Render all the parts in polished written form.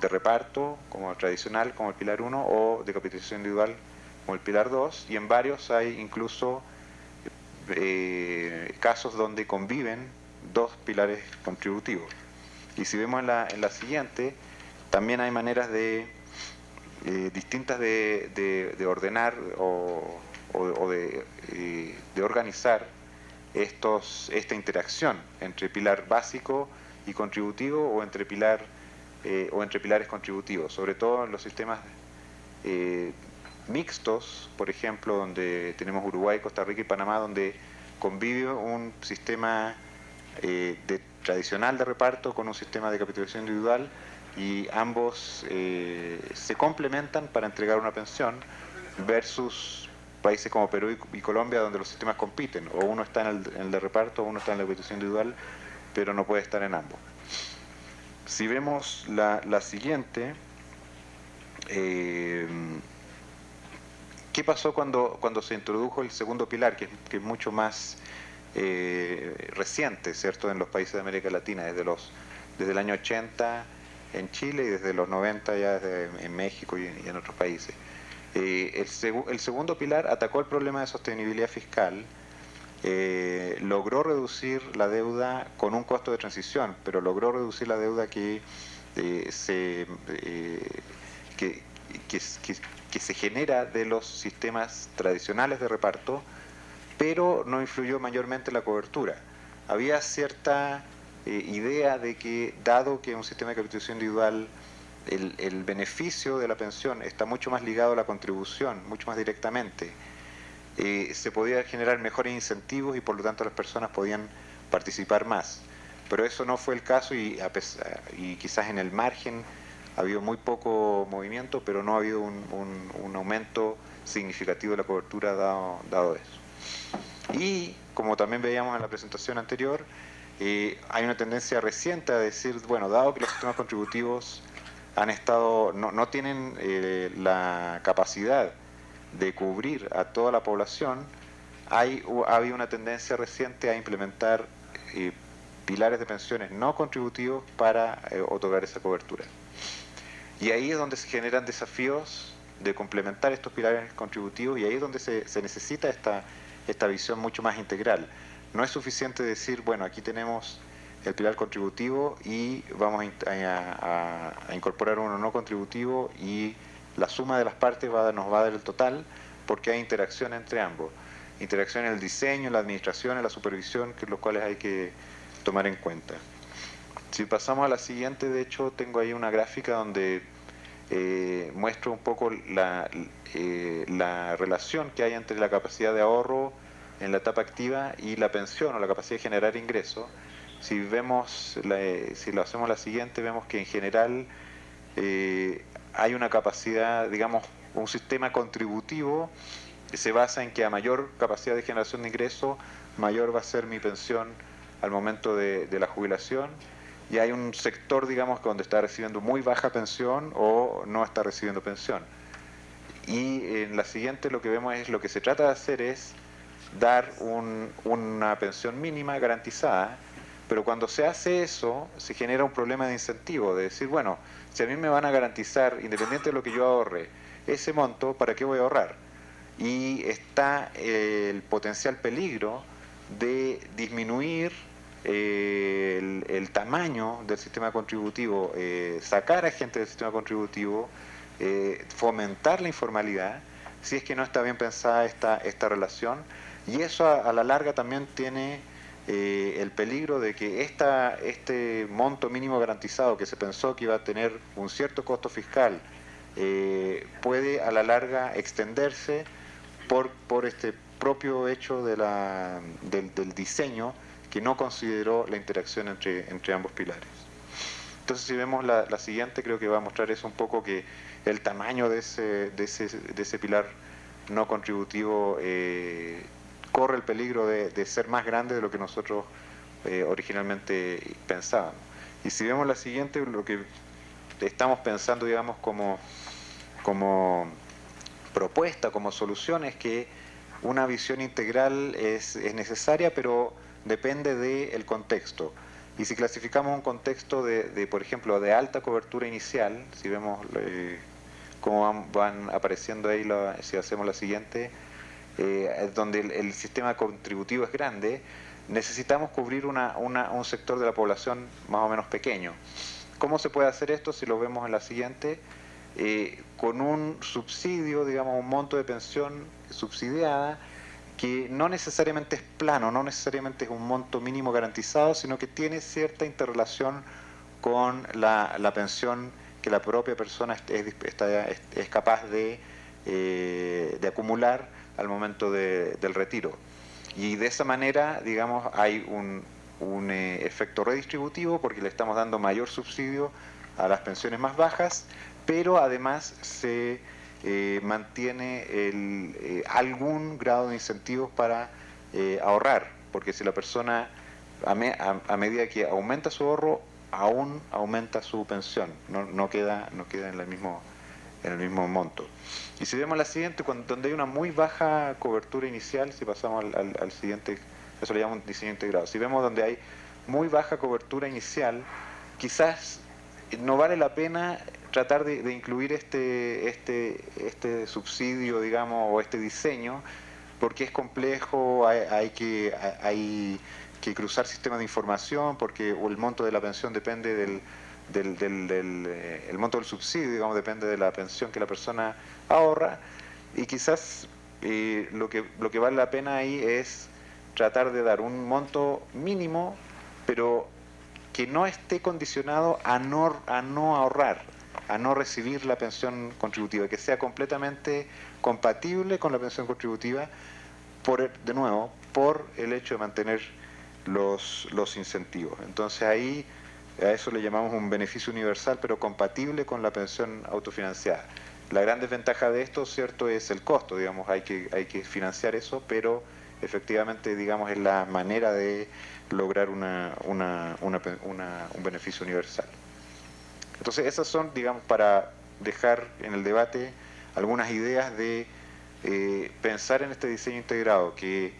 de reparto, como el tradicional, como el pilar 1, o de capitalización individual, como el pilar 2, y en varios hay incluso casos donde conviven dos pilares contributivos. Y si vemos en la siguiente, también hay maneras distintas de ordenar o de organizar esta interacción entre pilar básico y contributivo o entre pilares contributivos, sobre todo en los sistemas mixtos, por ejemplo, donde tenemos Uruguay, Costa Rica y Panamá, donde convive un sistema tradicional de reparto con un sistema de capitalización individual, y ambos se complementan para entregar una pensión, versus países como Perú y Colombia, donde los sistemas compiten, o uno está en el de reparto o uno está en la capitalización individual, pero no puede estar en ambos. Si vemos la siguiente, ¿qué pasó cuando se introdujo el segundo pilar, que es mucho más reciente, ¿cierto?, en los países de América Latina, desde el año 80 en Chile y desde los 90 ya en México y en otros países? El segundo pilar atacó el problema de sostenibilidad fiscal, logró reducir la deuda con un costo de transición, pero logró reducir la deuda que se genera de los sistemas tradicionales de reparto, pero no influyó mayormente en la cobertura. Había cierta idea de que, dado que un sistema de capitalización individual, el beneficio de la pensión está mucho más ligado a la contribución, mucho más directamente, se podía generar mejores incentivos y por lo tanto las personas podían participar más. Pero eso no fue el caso, y quizás en el margen ha habido muy poco movimiento, pero no ha habido un aumento significativo de la cobertura dado eso. Y como también veíamos en la presentación anterior, hay una tendencia reciente a decir, bueno, dado que los sistemas contributivos no tienen la capacidad de cubrir a toda la población, ha habido una tendencia reciente a implementar pilares de pensiones no contributivos para otorgar esa cobertura. Y ahí es donde se generan desafíos de complementar estos pilares contributivos, y ahí es donde se necesita esta visión mucho más integral. No es suficiente decir, bueno, aquí tenemos el pilar contributivo y vamos a incorporar uno no contributivo y la suma de las partes nos va a dar el total, porque hay interacción entre ambos. Interacción en el diseño, en la administración, en la supervisión, los cuales hay que tomar en cuenta. Si pasamos a la siguiente, de hecho tengo ahí una gráfica donde muestro un poco la relación que hay entre la capacidad de ahorro en la etapa activa y la pensión o la capacidad de generar ingresos. Si lo hacemos la siguiente, vemos que en general hay una capacidad, digamos, un sistema contributivo que se basa en que a mayor capacidad de generación de ingresos, mayor va a ser mi pensión al momento de la jubilación, y hay un sector, digamos, donde está recibiendo muy baja pensión o no está recibiendo pensión. Y en la siguiente lo que vemos es, lo que se trata de hacer es dar una pensión mínima garantizada, pero cuando se hace eso se genera un problema de incentivo, de decir, bueno, si a mí me van a garantizar, independiente de lo que yo ahorre, ese monto, ¿para qué voy a ahorrar? Y está el potencial peligro de disminuir el tamaño del sistema contributivo, sacar a gente del sistema contributivo, fomentar la informalidad, si es que no está bien pensada esta relación. Y eso a la larga también tiene el peligro de que este monto mínimo garantizado, que se pensó que iba a tener un cierto costo fiscal, puede a la larga extenderse por este propio hecho del diseño, que no consideró la interacción entre ambos pilares. Entonces, si vemos la siguiente, creo que va a mostrar eso un poco, que el tamaño de ese pilar no contributivo corre el peligro de ser más grande de lo que nosotros originalmente pensábamos. Y si vemos la siguiente, lo que estamos pensando, digamos, como propuesta, como solución, es que una visión integral es necesaria, pero depende del contexto. Y si clasificamos un contexto por ejemplo, de alta cobertura inicial, si vemos cómo van apareciendo ahí, si hacemos la siguiente, donde el sistema contributivo es grande, necesitamos cubrir un sector de la población más o menos pequeño. ¿Cómo se puede hacer esto? Si lo vemos en la siguiente, con un subsidio, digamos, un monto de pensión subsidiada, que no necesariamente es plano, no necesariamente es un monto mínimo garantizado, sino que tiene cierta interrelación con la pensión que la propia persona es capaz de acumular al momento del retiro. Y de esa manera, digamos, hay un efecto redistributivo porque le estamos dando mayor subsidio a las pensiones más bajas, pero además se mantiene algún grado de incentivos para ahorrar, porque si la persona a medida que aumenta su ahorro, aún aumenta su pensión, no queda en el mismo monto. Y si vemos la siguiente, donde hay una muy baja cobertura inicial, si pasamos al siguiente, eso le llamamos diseño integrado, si vemos donde hay muy baja cobertura inicial, quizás no vale la pena tratar de incluir este subsidio, digamos, o este diseño, porque es complejo, hay que cruzar sistemas de información, porque el monto de la pensión depende el monto del subsidio, digamos, depende de la pensión que la persona ahorra, y quizás lo que vale la pena ahí es tratar de dar un monto mínimo, pero que no esté condicionado a no ahorrar, a no recibir la pensión contributiva, que sea completamente compatible con la pensión contributiva, de nuevo, por el hecho de mantener los incentivos. Entonces ahí a eso le llamamos un beneficio universal, pero compatible con la pensión autofinanciada. La gran desventaja de esto, cierto, es el costo, digamos, hay que financiar eso, pero efectivamente, digamos, es la manera de lograr un beneficio universal. Entonces esas son, digamos, para dejar en el debate algunas ideas de pensar en este diseño integrado que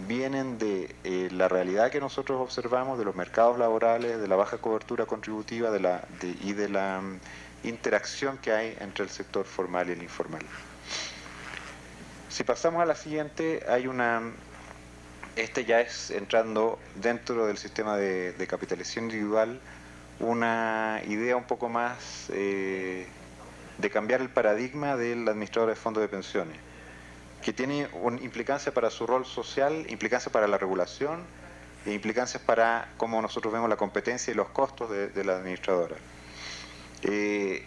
vienen de la realidad que nosotros observamos, de los mercados laborales, de la baja cobertura contributiva y de la interacción que hay entre el sector formal y el informal. Si pasamos a la siguiente, hay ya es entrando dentro del sistema de capitalización individual, una idea un poco más de cambiar el paradigma del administrador de fondos de pensiones, que tiene una implicancia para su rol social, implicancia para la regulación e implicancias para cómo nosotros vemos la competencia y los costos de la administradora. En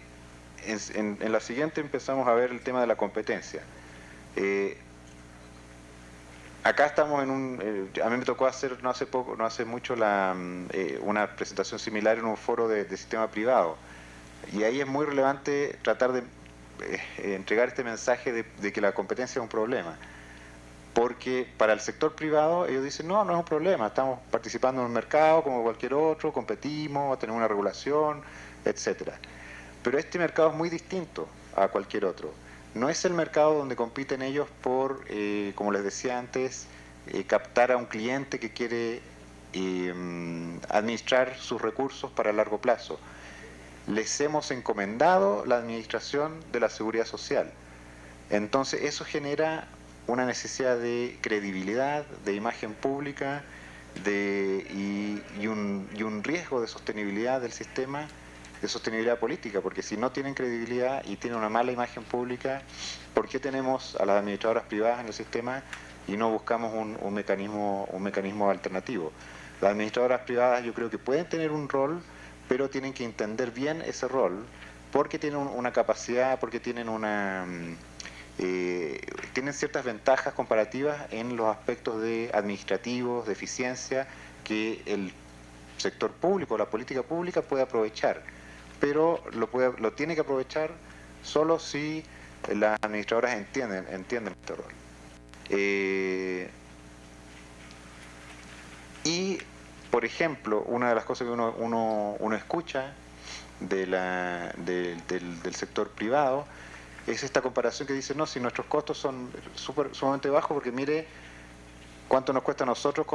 la siguiente empezamos a ver el tema de la competencia. Acá estamos a mí me tocó hacer no hace mucho una presentación similar en un foro de sistema privado, y ahí es muy relevante tratar de entregar este mensaje de que la competencia es un problema, porque para el sector privado ellos dicen no es un problema, estamos participando en un mercado como cualquier otro, competimos, tenemos una regulación, etcétera. Pero este mercado es muy distinto a cualquier otro. No es el mercado donde compiten ellos por, como les decía antes, captar a un cliente que quiere administrar sus recursos para largo plazo. Les hemos encomendado la administración de la seguridad social. Entonces eso genera una necesidad de credibilidad, de imagen pública y un riesgo de sostenibilidad del sistema, de sostenibilidad política, porque si no tienen credibilidad y tienen una mala imagen pública, ¿por qué tenemos a las administradoras privadas en el sistema y no buscamos un mecanismo alternativo? Las administradoras privadas yo creo que pueden tener un rol, pero tienen que entender bien ese rol, porque tienen una capacidad, porque tienen tienen ciertas ventajas comparativas en los aspectos administrativos, de eficiencia, que el sector público, la política pública puede aprovechar, pero lo tiene que aprovechar solo si las administradoras entienden este rol. Y, por ejemplo, una de las cosas que uno escucha del sector privado es esta comparación que dice, no, si nuestros costos son sumamente bajos, porque mire cuánto nos cuesta a nosotros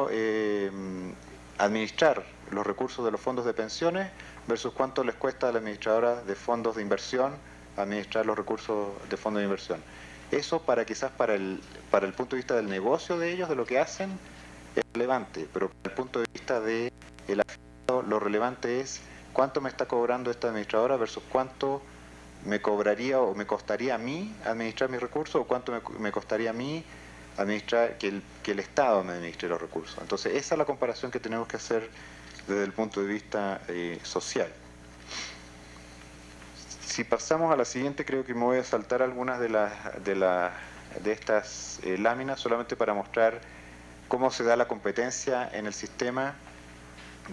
administrar los recursos de los fondos de pensiones versus cuánto les cuesta a la administradora de fondos de inversión administrar los recursos de fondos de inversión. Eso quizás para el punto de vista del negocio de ellos, de lo que hacen, es relevante, pero para el punto de vista del afiliado, lo relevante es cuánto me está cobrando esta administradora versus cuánto me cobraría o me costaría a mí administrar mis recursos, o cuánto me costaría a mí administrar que el Estado me administre los recursos. Entonces esa es la comparación que tenemos que hacer desde el punto de vista social. Si pasamos a la siguiente, creo que me voy a saltar algunas de estas láminas solamente para mostrar cómo se da la competencia en el sistema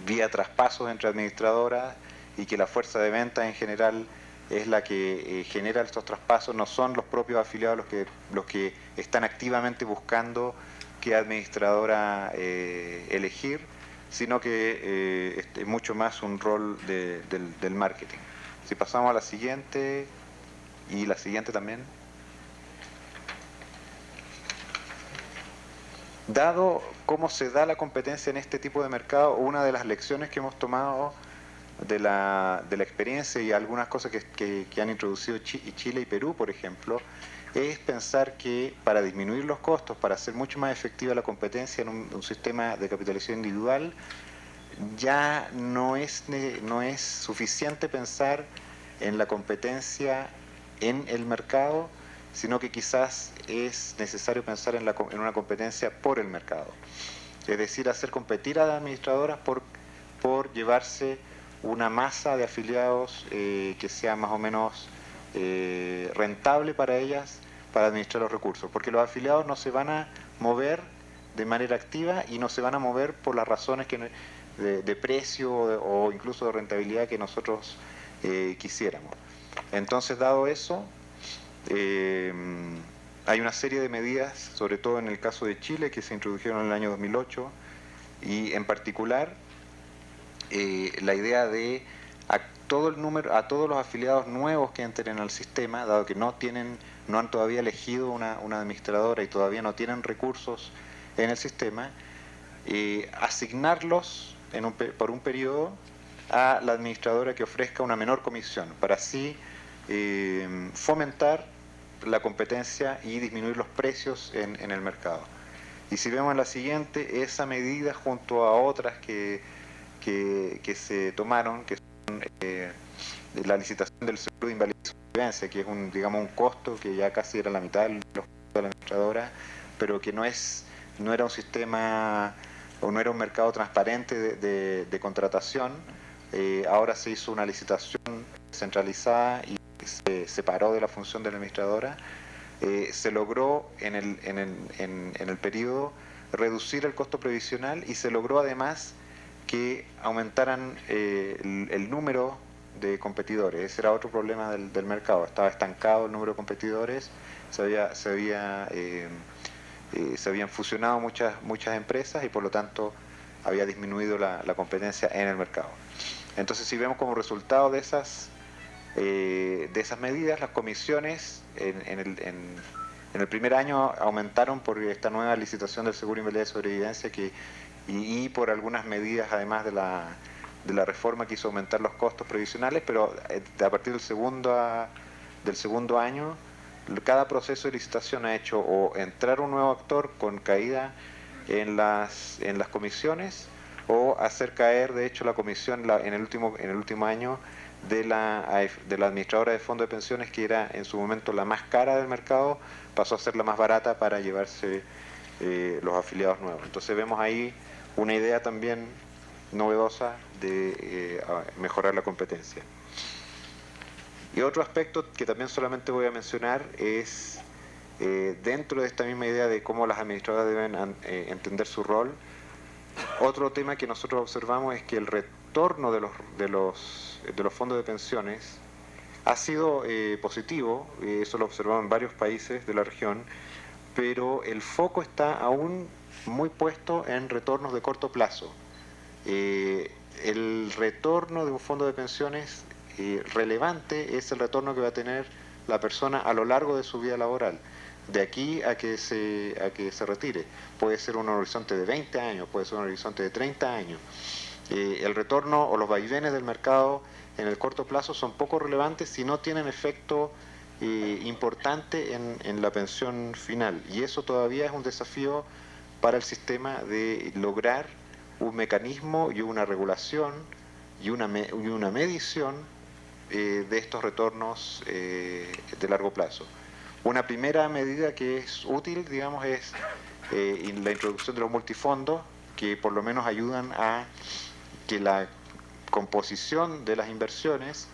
vía traspasos entre administradoras, y que la fuerza de venta en general es la que genera estos traspasos, no son los propios afiliados los que están activamente buscando qué administradora elegir, sino que es mucho más un rol del marketing. Si pasamos a la siguiente, y la siguiente también. Dado cómo se da la competencia en este tipo de mercado, una de las lecciones que hemos tomado de la experiencia y algunas cosas que han introducido Chile y Perú, por ejemplo, es pensar que para disminuir los costos, para hacer mucho más efectiva la competencia en un sistema de capitalización individual, ya no es suficiente pensar en la competencia en el mercado, sino que quizás es necesario pensar en una competencia por el mercado. Es decir, hacer competir a las administradoras por llevarse una masa de afiliados que sea más o menos rentable para ellas para administrar los recursos, porque los afiliados no se van a mover de manera activa y no se van a mover por las razones de precio o incluso de rentabilidad que nosotros quisiéramos. Entonces, dado eso, hay una serie de medidas, sobre todo en el caso de Chile, que se introdujeron en el año 2008, y en particular la idea de a todos los afiliados nuevos que entren al sistema, dado que no han todavía elegido una administradora y todavía no tienen recursos en el sistema, asignarlos por un periodo a la administradora que ofrezca una menor comisión, para así fomentar la competencia y disminuir los precios en el mercado. Y si vemos en la siguiente, esa medida junto a otras que se tomaron, que son la licitación del seguro de invalidez y supervivencia, que es un costo que ya casi era la mitad de los costos de la administradora, pero que no era un sistema o no era un mercado transparente de contratación. Ahora se hizo una licitación centralizada y se separó de la función de la administradora. Se logró en el periodo reducir el costo previsional, y se logró además que aumentaran el número de competidores. Ese era otro problema del mercado, estaba estancado el número de competidores, se habían fusionado muchas empresas y por lo tanto había disminuido la competencia en el mercado. Entonces, si vemos como resultado de esas medidas, las comisiones en el primer año aumentaron por esta nueva licitación del seguro de invalidez y sobrevivencia y por algunas medidas además de la reforma que hizo aumentar los costos previsionales, pero a partir del segundo año cada proceso de licitación ha hecho o entrar un nuevo actor con caída en las comisiones, o hacer caer de hecho la comisión en el último año de la administradora de fondos de pensiones, que era en su momento la más cara del mercado, pasó a ser la más barata para llevarse los afiliados nuevos. Entonces vemos ahí una idea también novedosa de mejorar la competencia. Y otro aspecto que también solamente voy a mencionar es, dentro de esta misma idea de cómo las administradoras deben entender su rol, otro tema que nosotros observamos es que el retorno de los fondos de pensiones ha sido positivo, eso lo observamos en varios países de la región, pero el foco está aún muy puesto en retornos de corto plazo. El retorno de un fondo de pensiones relevante es el retorno que va a tener la persona a lo largo de su vida laboral. de aquí a que se retire. Puede ser un horizonte de 20 años, puede ser un horizonte de 30 años. El retorno o los vaivenes del mercado en el corto plazo son poco relevantes si no tienen efecto importante en la pensión final. Y eso todavía es un desafío para el sistema de lograr un mecanismo y una regulación y una medición de estos retornos de largo plazo. Una primera medida que es útil, digamos, es la introducción de los multifondos, que por lo menos ayudan a que la composición de las inversiones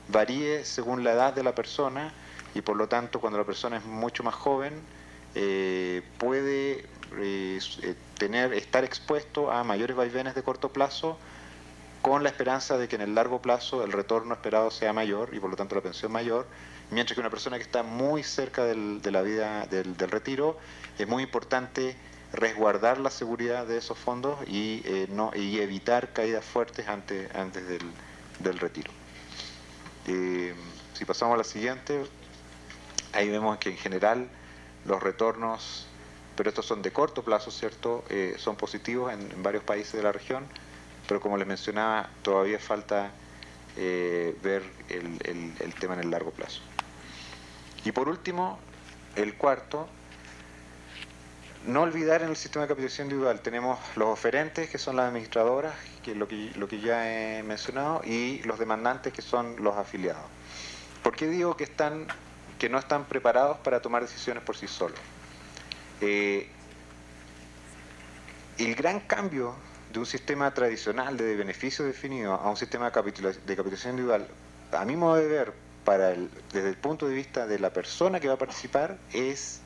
varíe según la edad de la persona y por lo tanto cuando la persona es mucho más joven puede estar expuesto a mayores vaivenes de corto plazo con la esperanza de que en el largo plazo el retorno esperado sea mayor y por lo tanto la pensión mayor, mientras que una persona que está muy cerca de la vida del retiro es muy importante resguardar la seguridad de esos fondos y evitar caídas fuertes antes del retiro. Si pasamos a la siguiente, ahí vemos que en general los retornos, pero estos son de corto plazo, ¿cierto? Son positivos en varios países de la región, pero como les mencionaba, todavía falta ver el tema en el largo plazo. Y por último, el cuarto, no olvidar en el sistema de capitalización individual tenemos los oferentes, que son las administradoras, que es lo que ya he mencionado, y los demandantes, que son los afiliados. ¿Por qué digo que no están preparados para tomar decisiones por sí solos? El gran cambio de un sistema tradicional de beneficios definidos a un sistema de capitalización individual, a mi modo de ver, desde el punto de vista de la persona que va a participar, es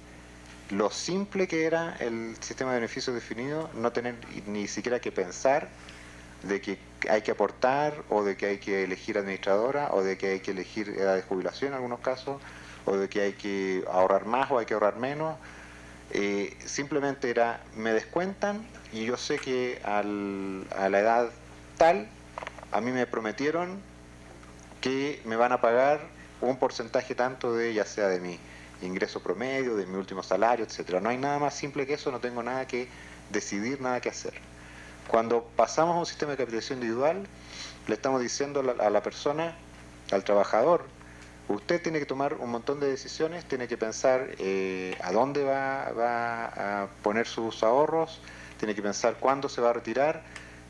lo simple que era el sistema de beneficios definido, no tener ni siquiera que pensar de que hay que aportar o de que hay que elegir administradora o de que hay que elegir edad de jubilación en algunos casos o de que hay que ahorrar más o hay que ahorrar menos. Simplemente era, me descuentan y yo sé que a la edad tal a mí me prometieron que me van a pagar un porcentaje tanto de, ya sea de mi ingreso promedio, de mi último salario, etcétera. No hay nada más simple que eso, no tengo nada que decidir, nada que hacer. Cuando pasamos a un sistema de capitalización individual, le estamos diciendo a la persona, al trabajador, usted tiene que tomar un montón de decisiones, tiene que pensar a dónde va a poner sus ahorros, tiene que pensar cuándo se va a retirar,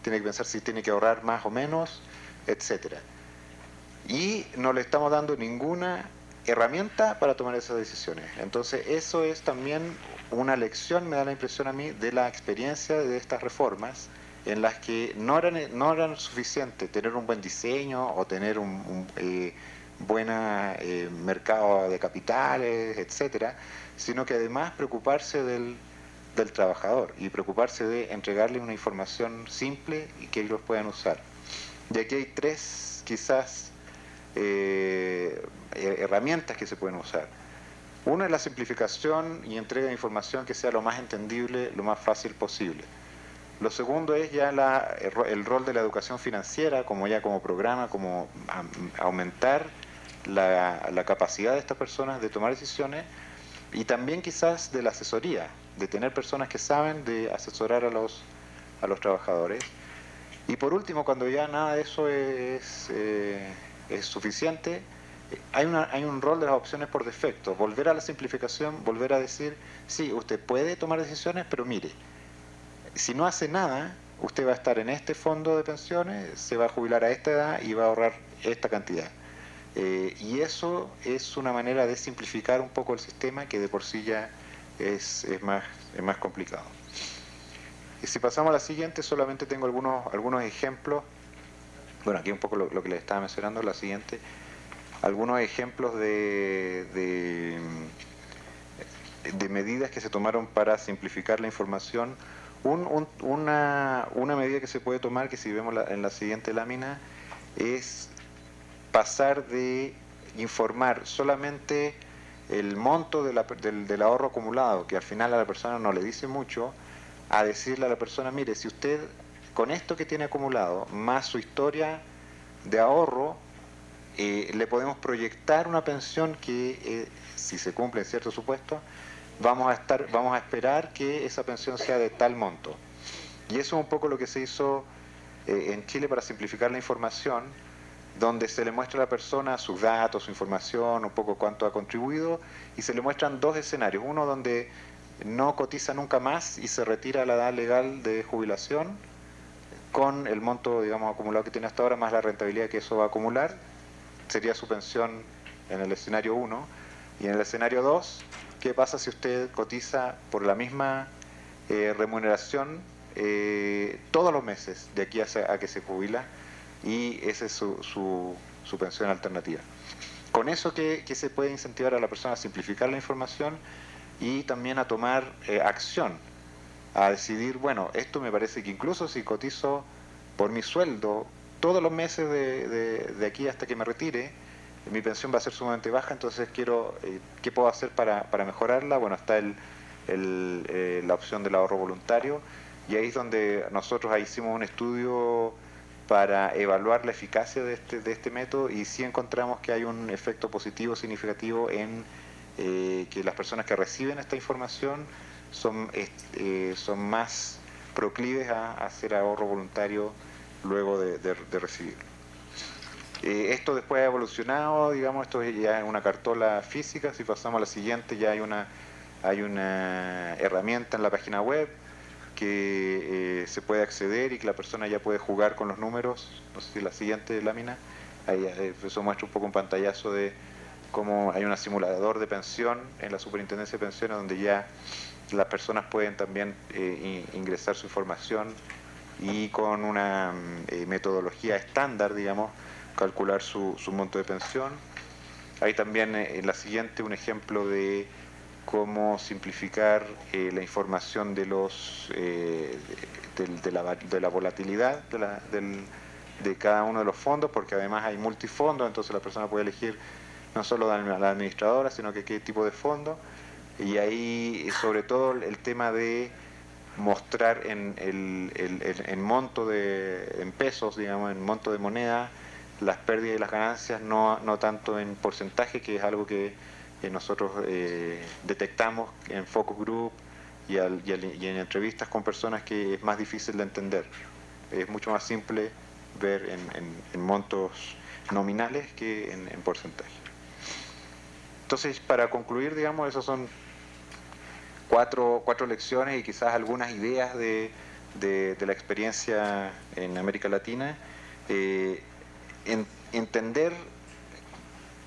tiene que pensar si tiene que ahorrar más o menos, etcétera. Y no le estamos dando ninguna herramienta para tomar esas decisiones. Entonces eso es también una lección, me da la impresión a mí, de la experiencia de estas reformas, en las que no eran suficiente tener un buen diseño o tener un buen mercado de capitales, etcétera, sino que además preocuparse del trabajador y preocuparse de entregarle una información simple y que ellos puedan usar. Y aquí hay tres quizás herramientas que se pueden usar. Una es la simplificación y entrega de información que sea lo más entendible, lo más fácil posible. Lo segundo es ya el rol de la educación financiera como programa, como aumentar la capacidad de estas personas de tomar decisiones y también quizás de la asesoría, de tener personas que saben de asesorar a los trabajadores. Y por último, cuando ya nada de eso es suficiente, hay un rol de las opciones por defecto, volver a la simplificación, volver a decir, sí, usted puede tomar decisiones, pero mire, si no hace nada, usted va a estar en este fondo de pensiones, se va a jubilar a esta edad y va a ahorrar esta cantidad. Y eso es una manera de simplificar un poco el sistema que de por sí ya es más complicado. Y si pasamos a la siguiente, solamente tengo algunos ejemplos. Bueno, aquí un poco lo que les estaba mencionando, la siguiente. Algunos ejemplos de medidas que se tomaron para simplificar la información. Una medida que se puede tomar, que si vemos en la siguiente lámina, es pasar de informar solamente el monto del ahorro acumulado, que al final a la persona no le dice mucho, a decirle a la persona, mire, si usted con esto que tiene acumulado, más su historia de ahorro, le podemos proyectar una pensión que, si se cumple en cierto supuesto, vamos a esperar que esa pensión sea de tal monto. Y eso es un poco lo que se hizo en Chile para simplificar la información, donde se le muestra a la persona sus datos, su información, un poco cuánto ha contribuido, y se le muestran dos escenarios. Uno donde no cotiza nunca más y se retira a la edad legal de jubilación, con el monto, digamos, acumulado que tiene hasta ahora, más la rentabilidad que eso va a acumular. Sería su pensión en el escenario 1. Y en el escenario 2, ¿qué pasa si usted cotiza por la misma remuneración todos los meses de aquí a que se jubila? Y esa es su pensión alternativa. Con eso que se puede incentivar a la persona a simplificar la información y también a tomar acción, a decidir, bueno, esto me parece que incluso si cotizo por mi sueldo todos los meses de aquí hasta que me retire, mi pensión va a ser sumamente baja, entonces quiero, ¿qué puedo hacer para mejorarla? Bueno, está la opción del ahorro voluntario, y ahí es donde nosotros hicimos un estudio para evaluar la eficacia de este método, y sí encontramos que hay un efecto positivo significativo en que las personas que reciben esta información son más proclives a hacer ahorro voluntario luego de recibirlo. Esto después ha evolucionado, digamos, esto ya es una cartola física. Si pasamos a la siguiente, ya hay una herramienta en la página web que se puede acceder y que la persona ya puede jugar con los números. No sé si la siguiente lámina, ahí eso muestra un poco un pantallazo de cómo hay un simulador de pensión en la Superintendencia de Pensiones, donde ya las personas pueden también ingresar su información y con una metodología estándar, digamos, calcular su monto de pensión. Hay también en la siguiente un ejemplo de cómo simplificar la información de la volatilidad de cada uno de los fondos, porque además hay multifondos, entonces la persona puede elegir no solo a la administradora, sino que qué tipo de fondo. Y ahí sobre todo el tema de mostrar en monto en pesos, digamos, en monto de moneda, las pérdidas y las ganancias, no tanto en porcentaje, que es algo que nosotros detectamos en focus group y en entrevistas con personas, que es más difícil de entender. Es mucho más simple ver en montos nominales que en porcentaje. Entonces, para concluir, digamos, esas son cuatro lecciones y quizás algunas ideas de la experiencia en América Latina. Entender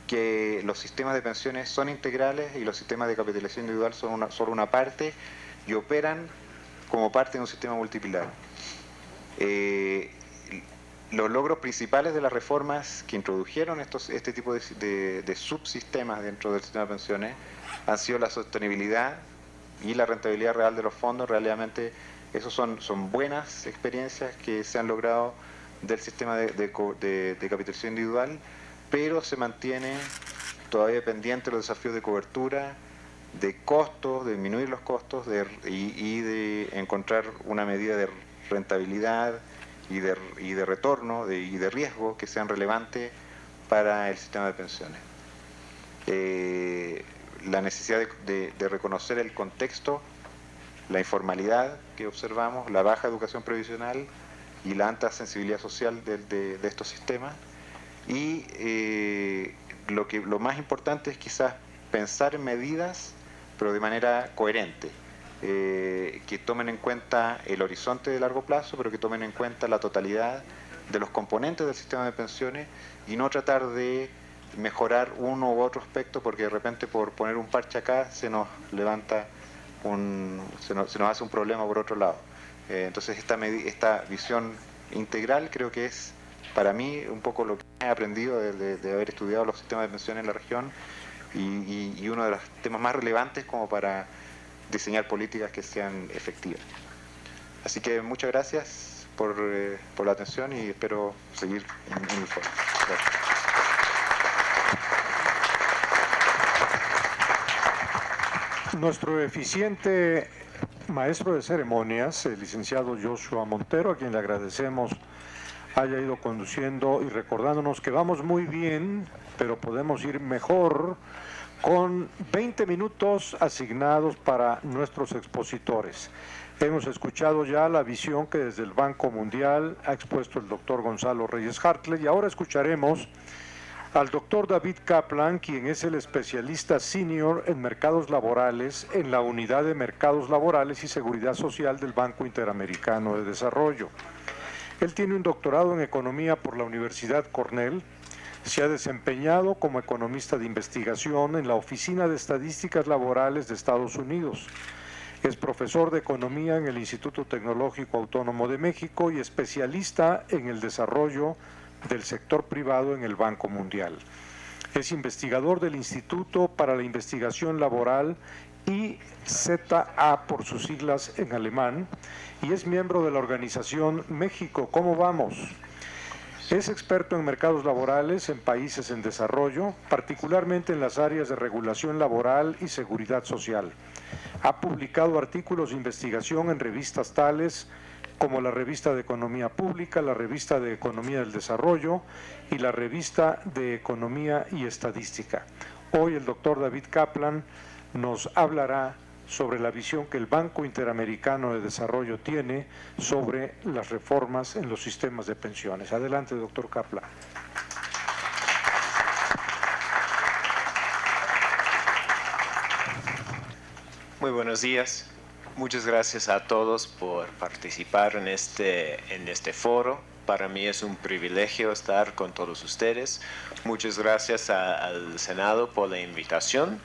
que los sistemas de pensiones son integrales y los sistemas de capitalización individual son solo una parte y operan como parte de un sistema multipilar. Los logros principales de las reformas que introdujeron este tipo de subsistemas dentro del sistema de pensiones han sido la sostenibilidad y la rentabilidad real de los fondos. Realmente esos son buenas experiencias que se han logrado del sistema de capitalización individual, pero se mantiene todavía pendiente los desafíos de cobertura, de costos, de disminuir los costos y de encontrar una medida de rentabilidad y de retorno y de riesgo que sean relevantes para el sistema de pensiones. La necesidad de reconocer el contexto, la informalidad que observamos, la baja educación previsional y la alta sensibilidad social de estos sistemas. Y lo más importante es quizás pensar en medidas, pero de manera coherente, que tomen en cuenta el horizonte de largo plazo, pero que tomen en cuenta la totalidad de los componentes del sistema de pensiones, y no tratar de mejorar uno u otro aspecto, porque de repente por poner un parche acá se nos levanta se nos hace un problema por otro lado. Entonces esta visión integral creo que es para mí un poco lo que he aprendido de haber estudiado los sistemas de pensiones en la región, y uno de los temas más relevantes como para diseñar políticas que sean efectivas. Así que muchas gracias por la atención y espero seguir en el foro. Gracias. Nuestro eficiente maestro de ceremonias, el licenciado Joshua Montero, a quien le agradecemos haya ido conduciendo y recordándonos que vamos muy bien, pero podemos ir mejor, con 20 minutos asignados para nuestros expositores. Hemos escuchado ya la visión que desde el Banco Mundial ha expuesto el doctor Gonzalo Reyes Hartley, y ahora escucharemos al doctor David Kaplan, quien es el especialista senior en mercados laborales en la Unidad de Mercados Laborales y Seguridad Social del Banco Interamericano de Desarrollo. Él tiene un doctorado en Economía por la Universidad Cornell. Se ha desempeñado como economista de investigación en la Oficina de Estadísticas Laborales de Estados Unidos. Es profesor de Economía en el Instituto Tecnológico Autónomo de México y especialista en el desarrollo del sector privado en el Banco Mundial. Es investigador del Instituto para la Investigación Laboral, IZA por sus siglas en alemán, y es miembro de la organización México, ¿cómo vamos? Es experto en mercados laborales en países en desarrollo, particularmente en las áreas de regulación laboral y seguridad social. Ha publicado artículos de investigación en revistas tales como la Revista de Economía Pública, la Revista de Economía del Desarrollo y la Revista de Economía y Estadística. Hoy el doctor David Kaplan nos hablará sobre la visión que el Banco Interamericano de Desarrollo tiene sobre las reformas en los sistemas de pensiones. Adelante, doctor Kaplan. Muy buenos días. Muchas gracias a todos por participar en este foro. Para mí es un privilegio estar con todos ustedes. Muchas gracias al Senado por la invitación.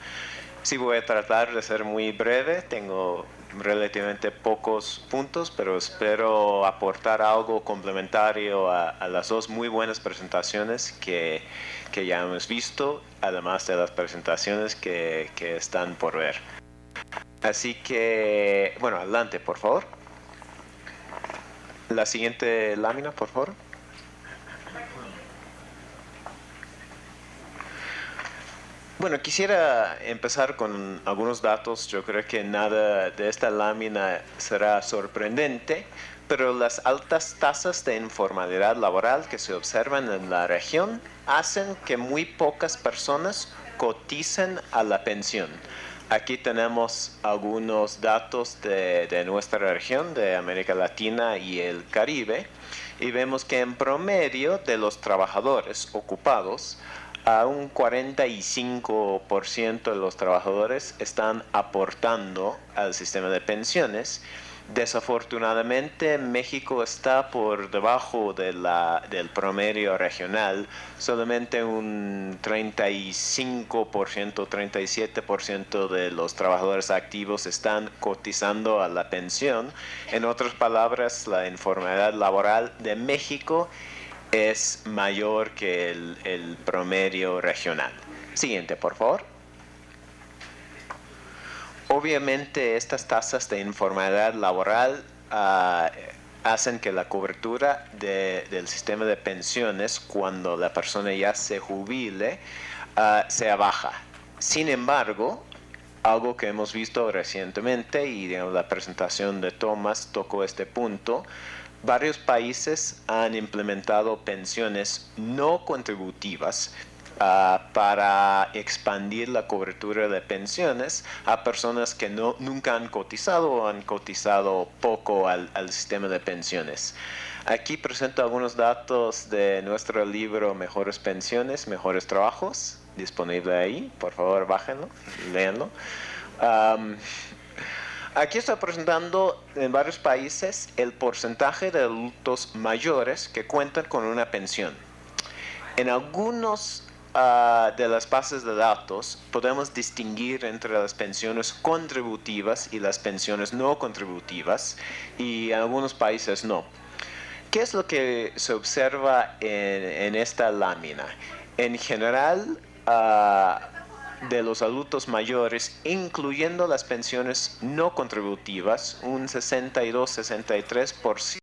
Sí, voy a tratar de ser muy breve. Tengo relativamente pocos puntos, pero espero aportar algo complementario a las dos muy buenas presentaciones que ya hemos visto, además de las presentaciones que están por ver. Así que, bueno, adelante, por favor. La siguiente lámina, por favor. Bueno, quisiera empezar con algunos datos. Yo creo que nada de esta lámina será sorprendente, pero las altas tasas de informalidad laboral que se observan en la región hacen que muy pocas personas coticen a la pensión. Aquí tenemos algunos datos de nuestra región, de América Latina y el Caribe, y vemos que en promedio de los trabajadores ocupados, a un 45% de los trabajadores están aportando al sistema de pensiones. Desafortunadamente, México está por debajo del promedio regional. Solamente un 35%, 37% de los trabajadores activos están cotizando a la pensión. En otras palabras, la informalidad laboral de México es mayor que el promedio regional. Siguiente, por favor. Obviamente, estas tasas de informalidad laboral hacen que la cobertura del sistema de pensiones cuando la persona ya se jubile sea baja. Sin embargo, algo que hemos visto recientemente, y digamos, la presentación de Thomas tocó este punto, varios países han implementado pensiones no contributivas para expandir la cobertura de pensiones a personas que nunca han cotizado o han cotizado poco al sistema de pensiones. Aquí presento algunos datos de nuestro libro Mejores Pensiones, Mejores Trabajos, disponible ahí. Por favor, bájenlo, léanlo. Aquí estoy presentando en varios países el porcentaje de adultos mayores que cuentan con una pensión. En algunos de las bases de datos podemos distinguir entre las pensiones contributivas y las pensiones no contributivas, y en algunos países no. ¿Qué es lo que se observa en esta lámina? En general, de los adultos mayores, incluyendo las pensiones no contributivas, un 62-63%